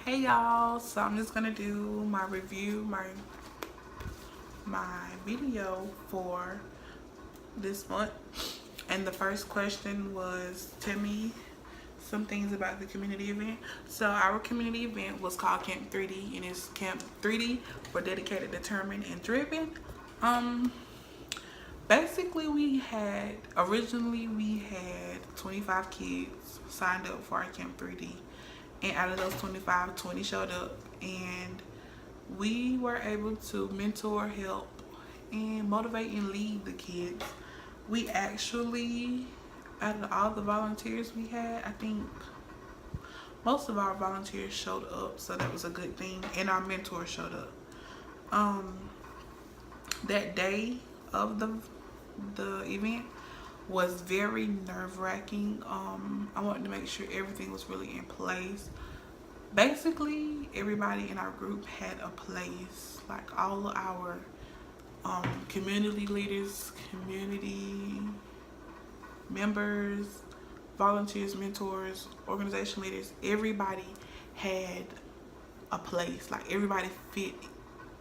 Hey y'all, so I'm just gonna do my review, my video for this month. And the first question was, tell me some things about the community event. So our community event was called Camp 3D, and it's Camp 3D for dedicated, determined, and driven. Um, Basically originally we had 25 kids signed up for our Camp 3D, and out of those 25, 20 showed up, and we were able to mentor, help, and motivate and lead the kids. We actually, out of all the volunteers we had, I think most of our volunteers showed up, so that was a good thing, and our mentors showed up. Um, that day of the event was very nerve-wracking. I wanted to make sure everything was really in place. Basically, everybody in our group had a place. Like all of our community leaders, community members, volunteers, mentors, organization leaders, everybody had a place. Like everybody fit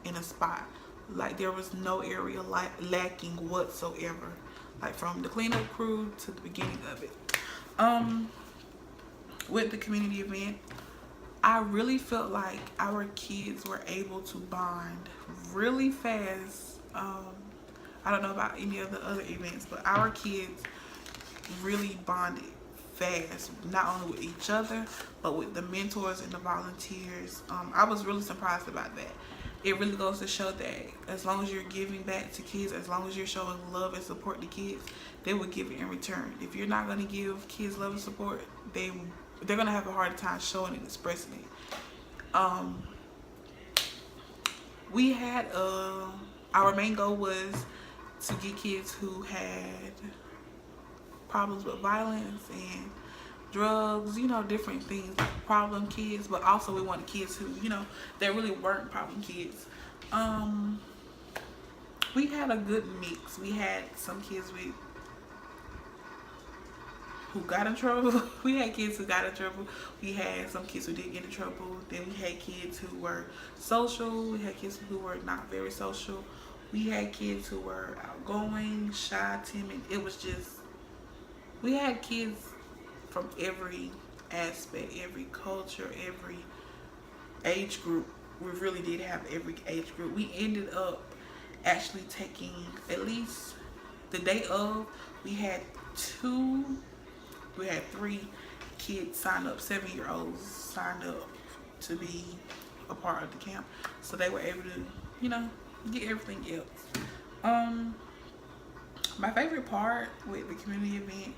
in a spot. Like there was no area lacking whatsoever. Like from the cleanup crew to the beginning of it. With the community event, I really felt like our kids were able to bond really fast. I don't know about any of the other events, but our kids really bonded fast, not only with each other, but with the mentors and the volunteers. I was really surprised about that. It really goes to show that as long as you're giving back to kids, as long as you're showing love and support to kids, they will give it in return. If you're not going to give kids love and support, they're going to have a hard time showing and expressing it. We had our main goal was to get kids who had problems with violence and drugs, different things, like problem kids, but also we wanted kids who, they really weren't problem kids. We had a good mix. We had some kids who got in trouble. We had kids who got in trouble. We had some kids who didn't get in trouble. Then we had kids who were social. We had kids who were not very social. We had kids who were outgoing, shy, timid. It was just, we had kids from every aspect, every culture, every age group. We really did have every age group. We ended up actually taking, at least the day of, we had three kids sign up, 7-year-olds signed up to be a part of the camp. So they were able to, get everything else. My favorite part with the community event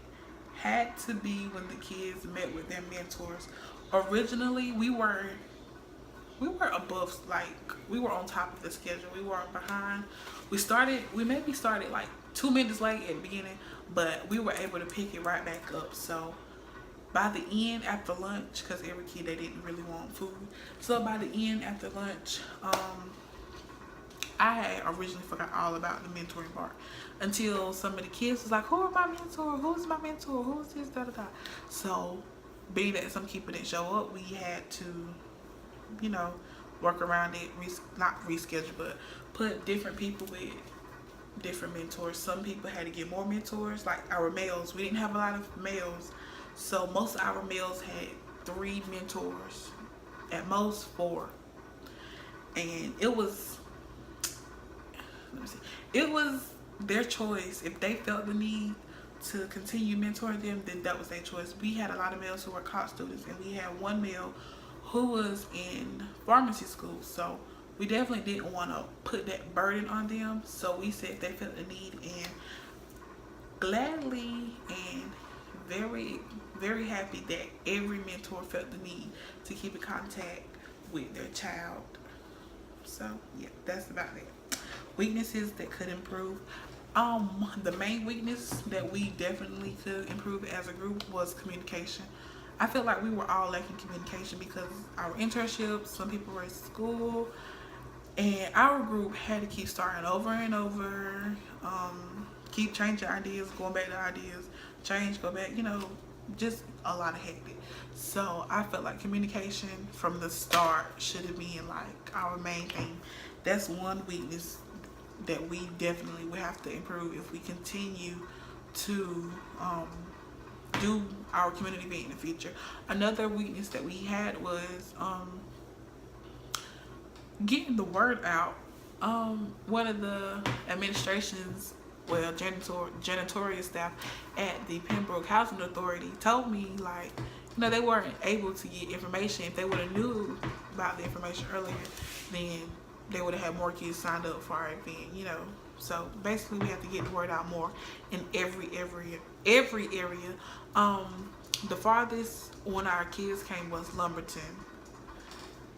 had to be when the kids met with their mentors. Originally, we were above, like we were on top of the schedule. We weren't behind. We maybe started like 2 minutes late at the beginning, but we were able to pick it right back up. So by the end, after lunch, because every kid, they didn't really want food, so by the end, after lunch, I had originally forgot all about the mentoring part until some of the kids was like, who are my mentor? Who's my mentor? Who's this, da da da. So being that some people didn't show up, we had to, work around it, not reschedule, but put different people with different mentors. Some people had to get more mentors, like our males. We didn't have a lot of males, so most of our males had 3 mentors, at most 4. And it was, it was their choice. If they felt the need to continue mentoring them, then that was their choice. We had a lot of males who were college students, and we had one male who was in pharmacy school. So we definitely didn't want to put that burden on them. So we said if they felt the need, and gladly and very, very happy that every mentor felt the need to keep in contact with their child. So yeah, that's about it. Weaknesses that could improve. The main weakness that we definitely could improve as a group was communication. I feel like we were all lacking communication because our internships, some people were at school, and our group had to keep starting over and over, keep changing ideas, going back to ideas, change, go back, just a lot of hectic. So I felt like communication from the start should have been like our main thing. That's one weakness that we definitely will have to improve if we continue to do our community event in the future. Another weakness that we had was getting the word out. One of the administrations, well, janitorial staff at the Pembroke Housing Authority told me, like, you know, they weren't able to get information. If they would have knew about the information earlier, then they would have had more kids signed up for our event, you know. So basically we have to get the word out more in every area. The farthest when our kids came was Lumberton,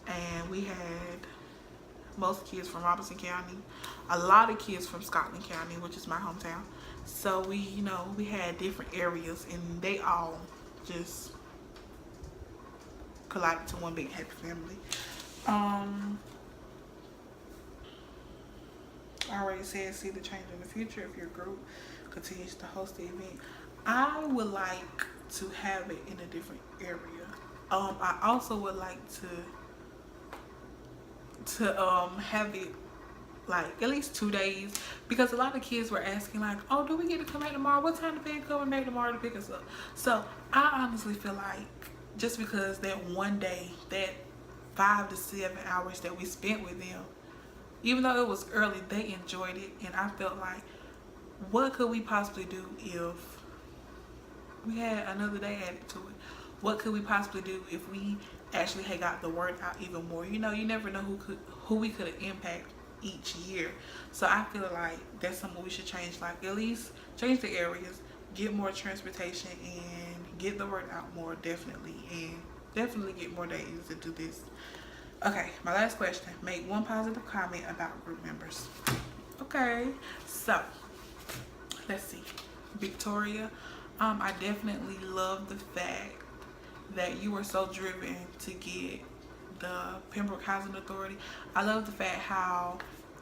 and we had most kids from Robeson County, a lot of kids from Scotland County, which is my hometown. So we, you know, we had different areas, and they all just collided to one big happy family. I already said see the change in the future if your group continues to host the event. I would like to have it in a different area. I also would like to have it like at least 2 days, because a lot of kids were asking like, oh, do we get to come back tomorrow? What time the band coming back tomorrow to pick us up? So I honestly feel like just because that one day, that 5 to 7 hours that we spent with them, even though it was early, they enjoyed it. And I felt like, what could we possibly do if we had another day added to it? What could we possibly do if we actually had got the word out even more? You know, you never know who we could impact each year. So I feel like that's something we should change. Like at least change the areas, get more transportation, and get the word out more, definitely. And definitely get more days to do this. Okay, my last question. Make one positive comment about group members. Okay, so let's see. Victoria, I definitely love the fact that you were so driven to get the Pembroke Housing Authority. I love the fact how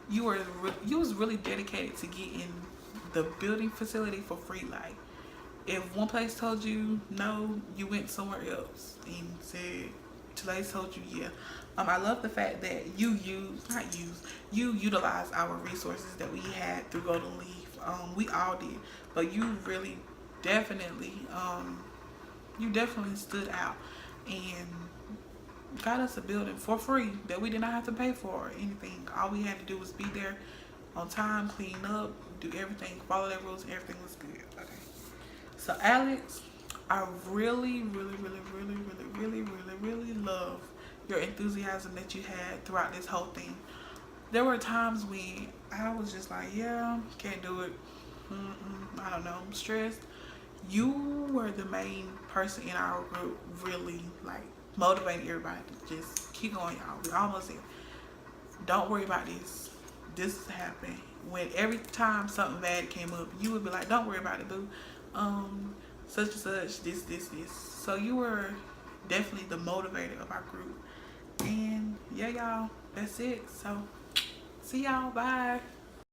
you was really dedicated to getting the building facility for free. Like, if one place told you no, you went somewhere else and said, today's told you yeah. I love the fact that you utilized our resources that we had through Golden Leaf. We all did, but you really definitely stood out and got us a building for free that we did not have to pay for or anything. All we had to do was be there on time, clean up, do everything, follow their rules, and everything was good. Okay. So Alex, I really love your enthusiasm that you had throughout this whole thing. There were times when I was just like, yeah, can't do it. I don't know, I'm stressed. You were the main person in our group, really like motivating everybody to just keep going, y'all. We're almost there. Don't worry about this. This is happening. When every time something bad came up, you would be like, don't worry about it, boo. Such and such, this. So you were definitely the motivator of our group. And yeah, y'all, that's it. So see y'all. Bye.